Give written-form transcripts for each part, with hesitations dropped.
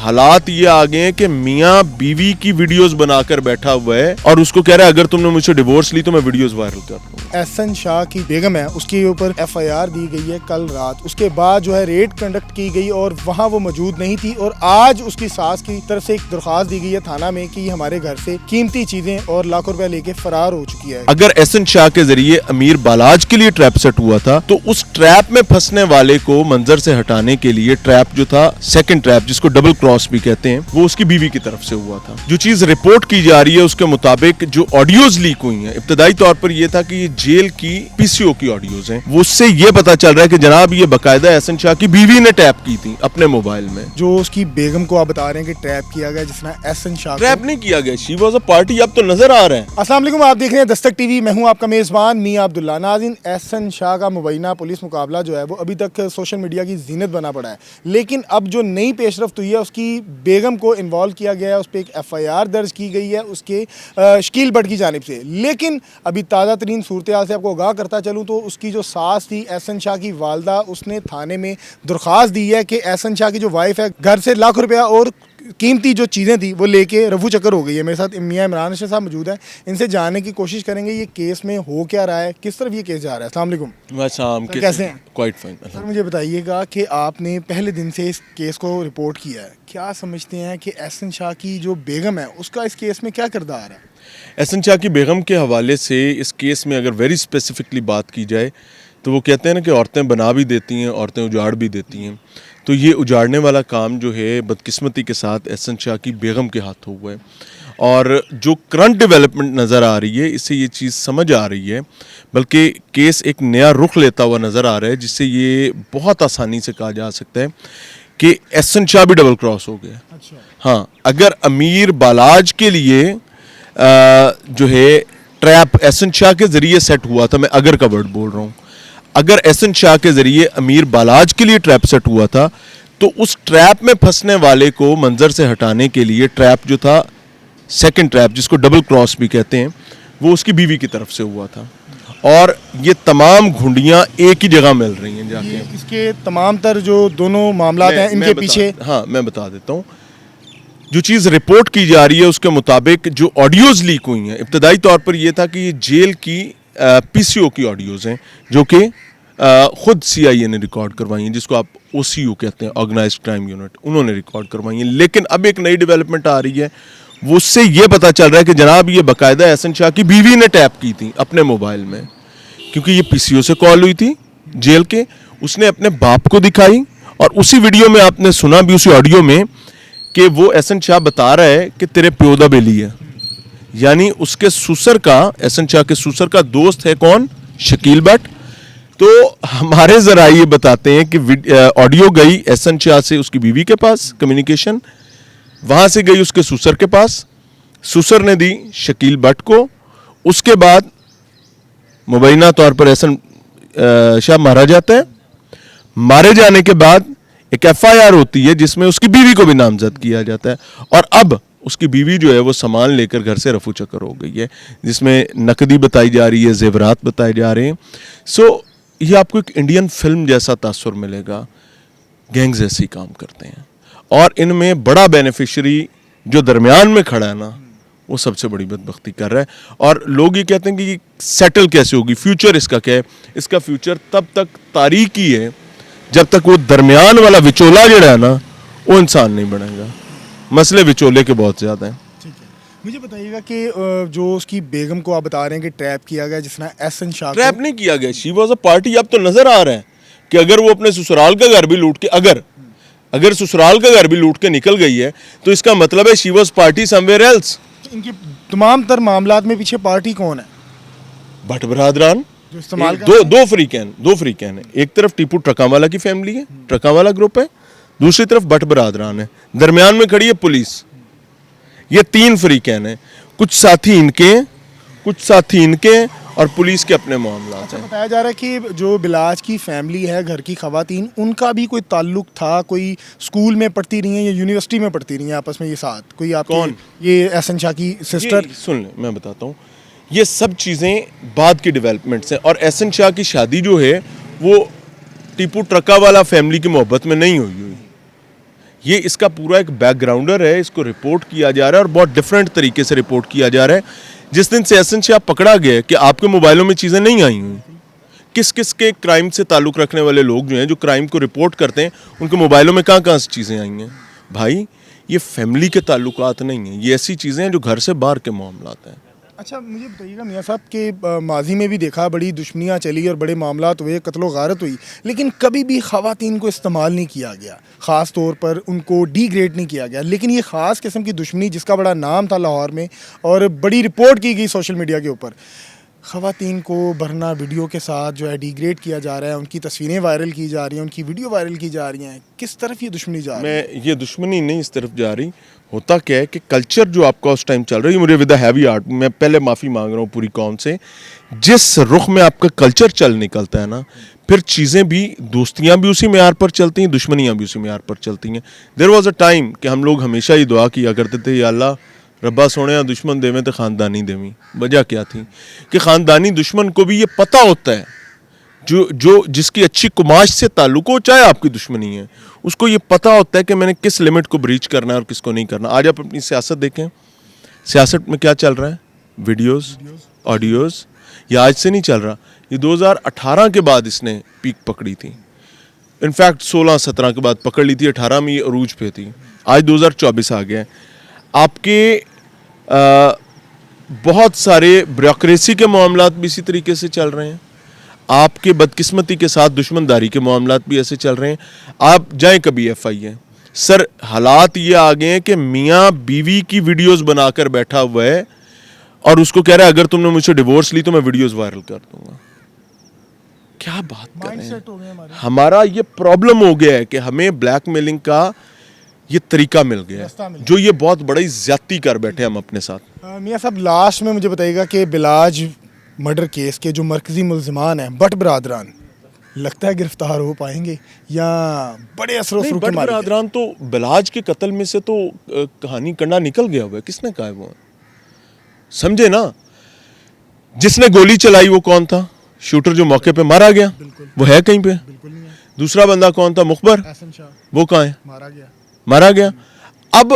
हालात ये आ गए हैं कि मियाँ बीवी की वीडियोस बनाकर बैठा हुआ है और उसको कह रहा है अगर तुमने मुझसे डिवोर्स ली तो मैं वीडियोस वायरल कर दूंगा। एहसन शाह की बेगम है, उसके ऊपर FIR दी गई है कल रात। उसके बाद जो है रेड कंडक्ट की गई और वहाँ वो मौजूद नहीं थी और आज उसकी सास की तरफ से एक दरख्वास्त दी गई है थाना में कि हमारे घर से कीमती चीजें और लाखों रुपए लेके फरार हो चुकी है। अगर एहसन शाह के जरिए अमीर बालाज के लिए ट्रैप सेट हुआ था तो उस ट्रैप में फंसने वाले को मंजर से हटाने के लिए ट्रैप जो था, सेकंड ट्रैप जिसको डबल क्रॉस भी कहते हैं, वो उसकी बीवी की तरफ से हुआ था। जो चीज रिपोर्ट की जा रही है उसके मुताबिक जो ऑडियोज लीक हुई हैं, इब्तदाई तौर पर यह था कि ये जेल की PCO की ऑडियोज हैं, वो उससे ये पता चल रहा है कि जनाब ये बाकायदा एहसन शाह की बीवी ने टैप की थी अपने मोबाइल में। जो उसकी बेगम को आप बता रहे हैं कि ट्रैप किया गया, जिसने एहसन शाह ट्रैप नहीं किया गया, शी वाज अ पार्टी, अब तो नजर आ रहा है। अस्सलाम वालेकुम, आप देख रहे हैं दस्तक टीवी, मैं हूं आपका मेजबान मियां अब्दुल्ला। नाज़रीन, एहसन शाह का मुबैना पुलिस मुकाबला जो है वो अभी तक सोशल मीडिया की जीनत बना पड़ा है, लेकिन अब जो नई पेशरफ्त हुई है उसकी बेगम को इन्वॉल्व किया गया है, उस पर एक FIR दर्ज की गई है उसके शकील भट्ट की जानिब से। लेकिन अभी ताज़ा तरीन सूरत हाल से आपको आगाह करता चलूँ तो उसकी जो सास थी एहसन शाह की वालदा, उसने थाने में दरख्वास्त दी है कि एहसन शाह की जो वाइफ है घर से लाख रुपया और कीमती जो चीज़ें थी वो लेके रफू चक्कर हो गई है। मेरे साथ मियां इमरान अशरफ साहब मौजूद हैं, इनसे जानने की कोशिश करेंगे ये केस में हो क्या रहा है, किस तरफ ये केस जा रहा है। अस्सलाम वालेकुम, कैसे हैं? Quite fine. सर मुझे बताइएगा कि आपने पहले दिन से इस केस को रिपोर्ट किया है, क्या समझते हैं कि एहसन शाह की जो बेगम है उसका इस केस में क्या किरदार है? एहसन शाह की बेगम के हवाले से इस केस में अगर वेरी स्पेसिफिकली बात की जाए तो वो कहते हैं ना कि औरतें बना भी देती हैं, औरतें उजाड़ भी देती हैं। तो ये उजाड़ने वाला काम जो है बदकिस्मती के साथ एहसन शाह की बेगम के हाथों हुआ है। और जो करंट डेवलपमेंट नज़र आ रही है इससे ये चीज़ समझ आ रही है, बल्कि केस एक नया रुख लेता हुआ नज़र आ रहा है, जिससे ये बहुत आसानी से कहा जा सकता है कि एहसन शाह भी डबल क्रॉस हो गया। अच्छा। हाँ, अगर अमीर बालाज के लिए जो है ट्रैप एहसन शाह के ज़रिए सेट हुआ था, मैं अगर का वर्ड बोल रहा हूँ, अगर एहसन शाह के ज़रिए अमीर बालाज के लिए ट्रैप सेट हुआ था तो उस ट्रैप में फंसने वाले को मंजर से हटाने के लिए ट्रैप जो था, सेकंड ट्रैप जिसको डबल क्रॉस भी कहते हैं, वो उसकी बीवी की तरफ से हुआ था। और ये तमाम घुंडियाँ एक ही जगह मिल रही हैं जाके। इसके तमाम तर जो दोनों मामला हैं इनके पीछे, हाँ मैं बता देता हूँ। जो चीज़ रिपोर्ट की जा रही है उसके मुताबिक जो ऑडियोज़ लीक हुई हैं, इब्तदाई तौर पर यह था कि ये जेल की PCO की ऑडियोज़ हैं जो कि ख़ुद CIA ने रिकॉर्ड करवाई हैं, जिसको आप OCU कहते हैं, ऑर्गेनाइज्ड क्राइम यूनिट, उन्होंने रिकॉर्ड करवाई हैं। लेकिन अब एक नई डेवलपमेंट आ रही है, वो उससे ये पता चल रहा है कि जनाब ये बाकायदा एहसन शाह की बीवी ने टैप की थी अपने मोबाइल में, क्योंकि ये PCO से कॉल हुई थी जेल के, उसने अपने बाप को दिखाई और उसी वीडियो में आपने सुना भी, उसी ऑडियो में, कि वो एहसन शाह बता रहा है कि तेरे प्यो दा बेली है, यानी उसके ससुर का, एहसन शाह के ससुर का दोस्त है कौन, शकील भट्ट। तो हमारे जरा ये बताते हैं कि ऑडियो गई एहसन शाह से उसकी बीवी के पास, कम्युनिकेशन वहाँ से गई उसके ससुर के पास, ससुर ने दी शकील भट्ट को, उसके बाद मुबैना तौर पर एहसन शाह मारा जाता है। मारे जाने के बाद एक FIR होती है जिसमें उसकी बीवी को भी नामजद किया जाता है, और अब उसकी बीवी जो है वो सामान लेकर घर से रफू चक्कर हो गई है, जिसमें नकदी बताई जा रही है, जेवरात बताए जा रहे हैं। सो ये आपको एक इंडियन फिल्म जैसा तासुर मिलेगा, गैंग्स ऐसे ही काम करते हैं, और इनमें बड़ा बेनिफिशियरी जो दरमियान में खड़ा है ना, वो सबसे बड़ी बदबख्ती कर रहा है। और लोग ये कहते हैं कि सेटल कैसे होगी, फ्यूचर इसका क्या है? इसका फ्यूचर तब तक तारीकी है जब तक वो दरमियान वाला विचोला जो है ना वो इंसान नहीं बनेगा। मसले विचोले के बहुत ज़्यादा हैं। ठीक है, मुझे बताइएगा कि जो उसकी बेगम को आप बता रहे हैं कि ट्रैप किया गया, जिसने एहसन शाह ट्रैप नहीं किया गया, शी वाज अ पार्टी। अब तो नजर आ रहा है कि अगर वो अपने ससुराल का घर भी लूट के, अगर ससुराल का घर भी लूट के निकल गई है तो इसका मतलब है she was party somewhere else. इनके तमाम तर मामलात में पीछे पार्टी कौन है? भट्ट बरादरान, दो फ्रीकैन है। एक तरफ टीपू ट्रकावाला की फैमिली है, ट्रकावाला ग्रुप है, दूसरी तरफ भट्ट बरादरान है, दरमियान में खड़ी है पुलिस। ये 3 फ्रीकैन है, कुछ साथी इनके और पुलिस के अपने मामला हैं। बताया जा रहा है कि जो बिलाज की फैमिली है, घर की खवातीन, उनका भी कोई ताल्लुक था, कोई स्कूल में पढ़ती रही हैं या यूनिवर्सिटी में पढ़ती रही हैं आपस में, ये साथ कोई आप कौन? ये एहसन शाह की सिस्टर। सुन ले, मैं बताता हूँ, ये सब चीज़ें बाद की डेवलपमेंट्स हैं। और एहसन शाह की शादी जो है वो टीपू ट्रका वाला फैमिली की मोहब्बत में नहीं हुई। یہ اس کا پورا ایک بیک گراؤنڈر ہے, اس کو رپورٹ کیا جا رہا ہے اور بہت ڈفرینٹ طریقے سے رپورٹ کیا جا رہا ہے. جس دن سے احسن شاہ پکڑا گیا کہ آپ کے موبائلوں میں چیزیں نہیں آئی ہوئی, کس کس کے کرائم سے تعلق رکھنے والے لوگ جو ہیں جو کرائم کو رپورٹ کرتے ہیں ان کے موبائلوں میں کہاں سے چیزیں آئی ہیں. بھائی یہ فیملی کے تعلقات نہیں ہیں, یہ ایسی چیزیں ہیں جو گھر سے باہر کے معاملات ہیں. اچھا مجھے بتائیے گا میاں صاحب کہ ماضی میں بھی دیکھا بڑی دشمنیاں چلی اور بڑے معاملات ہوئے, قتل و غارت ہوئی, لیکن کبھی بھی خواتین کو استعمال نہیں کیا گیا, خاص طور پر ان کو ڈی گریڈ نہیں کیا گیا. لیکن یہ خاص قسم کی دشمنی جس کا بڑا نام تھا لاہور میں اور بڑی رپورٹ کی گئی سوشل میڈیا کے اوپر, خواتین کو برنا ویڈیو کے ساتھ جو ہے ڈی گریڈ کیا جا رہا ہے, ان کی تصویریں وائرل کی جا رہی ہیں, ان کی ویڈیو وائرل کی جا رہی ہیں. کس طرف یہ دشمنی جا رہی ہے؟ میں یہ دشمنی نہیں اس طرف جا رہی. ہوتا کیا ہے کہ کلچر جو آپ کا اس ٹائم چل رہا ہے, مجھے ود ہیوی آرٹ, میں پہلے معافی مانگ رہا ہوں پوری قوم سے, جس رخ میں آپ کا کلچر چل نکلتا ہے نا, پھر چیزیں بھی, دوستیاں بھی اسی معیار پر چلتی ہیں, دشمنیاں بھی اسی معیار پر چلتی ہیں. دیر واز اے ٹائم کہ ہم لوگ ہمیشہ ہی دعا کیا کرتے تھے, یا اللہ ربا سونے دشمن دیویں تو خاندانی دیویں. وجہ کیا تھی کہ خاندانی دشمن کو بھی یہ پتہ ہوتا ہے, جو جس کی اچھی کماش سے تعلق ہو, چاہے آپ کی دشمنی ہے, اس کو یہ پتہ ہوتا ہے کہ میں نے کس لمٹ کو بریچ کرنا ہے اور کس کو نہیں کرنا. آج آپ اپنی سیاست دیکھیں, سیاست میں کیا چل رہا ہے, ویڈیوز, آڈیوز. یہ آج سے نہیں چل رہا, یہ 2018 کے بعد اس نے پیک پکڑی تھی. انفیکٹ 16-17 کے بعد پکڑ لی تھی, 18 میں یہ عروج پہ تھی. آج 2024 آ گیا ہے. آپ کے بہت سارے بیوروکریسی کے معاملات بھی اسی طریقے سے چل رہے ہیں, آپ کے بدقسمتی کے ساتھ دشمنداری کے معاملات بھی ایسے چل رہے ہیں. آپ جائیں کبھی ایف آئی ہے, سر حالات یہ آ گئے ہیں کہ میاں بیوی کی ویڈیوز بنا کر بیٹھا ہوا ہے اور اس کو کہہ رہا ہے اگر تم نے مجھ سے ڈیورس لی تو میں ویڈیوز وائرل کر دوں گا. کیا بات کر رہے ہیں. ہمارا یہ پرابلم ہو گیا ہے کہ ہمیں بلیک میلنگ کا یہ طریقہ مل گیا ہے, جو یہ بہت بڑی زیادتی کر بیٹھے ہم اپنے ساتھ. میاں صاحب لاسٹ میں مجھے بتائیے گا کہ بلاج مرڈر کیس کے جو مرکزی ملزمان ہیں بٹ برادران, لگتا ہے گرفتار ہو پائیں گے یا بڑے اثر و رسوخ کے مالک ہیں؟ برادران تو بلاج کے قتل میں سے تو کہانی کنڈا نکل گیا ہوا ہے. کس نے کہا ہے وہ, سمجھے نا, جس نے گولی چلائی وہ کون تھا, شوٹر جو موقع پہ مارا گیا وہ ہے کہیں پہ. دوسرا بندہ کون تھا, مخبر, وہ کہاں ہے, مارا گیا. اب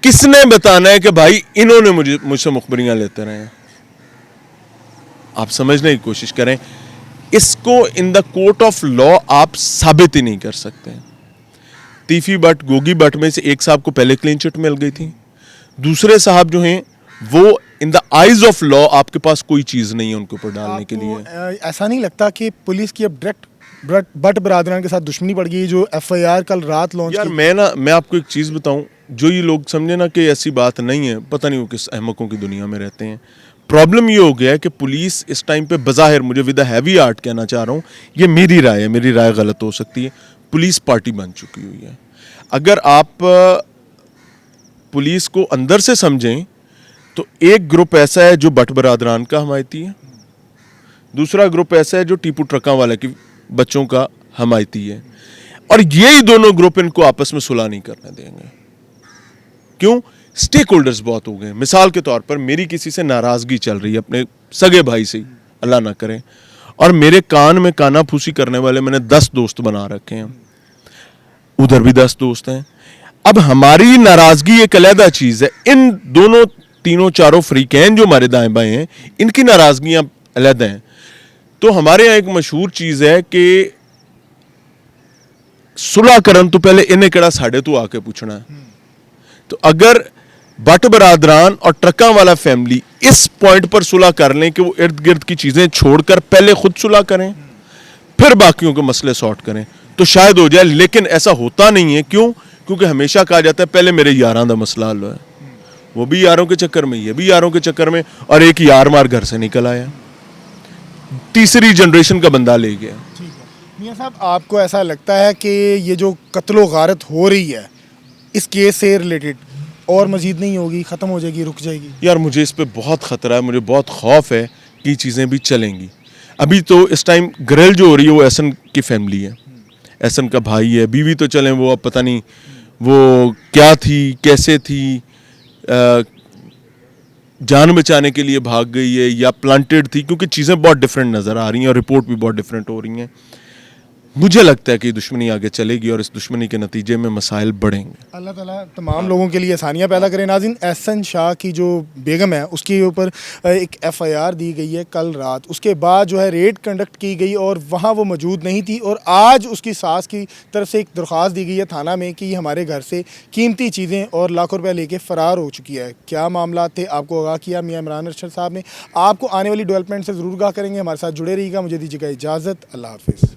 کس نے بتانا ہے کہ بھائی انہوں نے مجھ سے مخبریاں لیتے رہے ہیں. آپ سمجھنے کی کوشش کریں, اس کو ان دا کورٹ آف لا آپ ثابت ہی نہیں کر سکتے. تیفی بٹ, گوگی بٹ میں سے ایک صاحب کو پہلے کلین چٹ مل گئی تھی, دوسرے صاحب جو ہیں وہ ان دا آئیز آف لا آپ کے پاس کوئی چیز نہیں ہے ان کے اوپر ڈالنے کے لیے. ایسا نہیں لگتا کہ پولیس کی اب ڈائریکٹ بٹ برادران کے ساتھ دشمنی پڑ گئی, جو ایف آئی آر کل رات لانچ یار میں آپ کو ایک چیز بتاؤں, جو یہ لوگ سمجھے نا کہ ایسی بات نہیں ہے, پتہ نہیں وہ کس احمقوں کی دنیا میں رہتے ہیں. پرابلم یہ ہو گیا ہے کہ پولیس اس ٹائم پہ بظاہر, مجھے ود ہیوی آرٹ کہنا چاہ رہا ہوں, یہ میری رائے ہے, میری رائے غلط ہو سکتی ہے, پولیس پارٹی بن چکی ہوئی ہے. اگر آپ پولیس کو اندر سے سمجھیں تو ایک گروپ ایسا ہے جو بٹ برادران کا حمایتی ہے, دوسرا گروپ ایسا ہے جو ٹیپو ٹرکاں والا کی بچوں کا حمایتی ہے, اور یہی دونوں گروپ ان کو آپس میں صلح نہیں کرنے دیں گے. کیوں؟ سٹیک ہولڈرز بہت ہو گئے. مثال کے طور پر میری کسی سے ناراضگی چل رہی ہے, اپنے سگے بھائی سے, اللہ نہ کرے, اور میرے کان میں کانا پھوسی کرنے والے میں نے 10 دوست بنا رکھے ہیں, ادھر بھی 10 دوست ہیں. اب ہماری ناراضگی ایک علیحدہ چیز ہے, ان دونوں تینوں چاروں فریقین جو ہمارے دائیں بائیں ہیں ان کی ناراضگیاں علیحدہ ہیں. تو ہمارے یہاں ایک مشہور چیز ہے کہ صلح کرن تو پہلے انہیں کڑا ساڑھے تو آ کے پوچھنا ہے. تو اگر بٹ برادران اور ٹرکاں والا فیملی اس پوائنٹ پر صلح کر لیں کہ وہ ارد گرد کی چیزیں چھوڑ کر پہلے خود صلح کریں, پھر باقیوں کے مسئلے سارٹ کریں, تو شاید ہو جائے. لیکن ایسا ہوتا نہیں ہے. کیوں؟ کیونکہ ہمیشہ کہا جاتا ہے پہلے میرے یاراں دا مسئلہ حل ہے, وہ بھی یاروں کے چکر میں, یہ بھی یاروں کے چکر میں, اور ایک یار مار گھر سے نکل آیا, تیسری جنریشن کا بندہ لے گیا. میاں صاحب آپ کو ایسا لگتا ہے کہ یہ جو قتل و غارت ہو رہی ہے اس کیس سے ریلیٹڈ اور مزید نہیں ہوگی, ختم ہو جائے گی, رک جائے گی؟ یار مجھے اس پہ بہت خطرہ ہے, مجھے بہت خوف ہے کہ یہ چیزیں بھی چلیں گی. ابھی تو اس ٹائم گریل جو ہو رہی ہے وہ احسن کی فیملی ہے, احسن کا بھائی ہے, بیوی تو چلیں وہ اب پتہ نہیں وہ کیا تھی, کیسے تھی, جان بچانے کے لیے بھاگ گئی ہے یا پلانٹڈ تھی, کیونکہ چیزیں بہت ڈفرینٹ نظر آ رہی ہیں اور رپورٹ بھی بہت ڈفرینٹ ہو رہی ہیں. मुझे लगता है कि दुश्मनी आगे चलेगी और इस दुश्मनी के नतीजे में मसाइल बढ़ेंगे। अल्लाह ताला तमाम लोगों के लिए आसानियाँ पैदा करें। नाज़रीन, एहसन शाह की जो बेगम है उसके ऊपर एक FIR दी गई है कल रात, उसके बाद जो है रेड कंडक्ट की गई और वहाँ वो मौजूद नहीं थी, और आज उसकी सास की तरफ से एक दरख्वास्त दी गई है थाना में कि हमारे घर से कीमती चीज़ें और लाखों रुपये लेके फ़रार हो चुकी है। क्या मामला थे, आपको आगाह किया मियाँ इमरान अरशद साहब ने। आपको आने वाली डेवलपमेंट से ज़रूर आगाह करेंगे। हमारे साथ जुड़े रहिएगा। मुझे दीजिएगा इजाज़त। अल्लाह हाफ़िज़।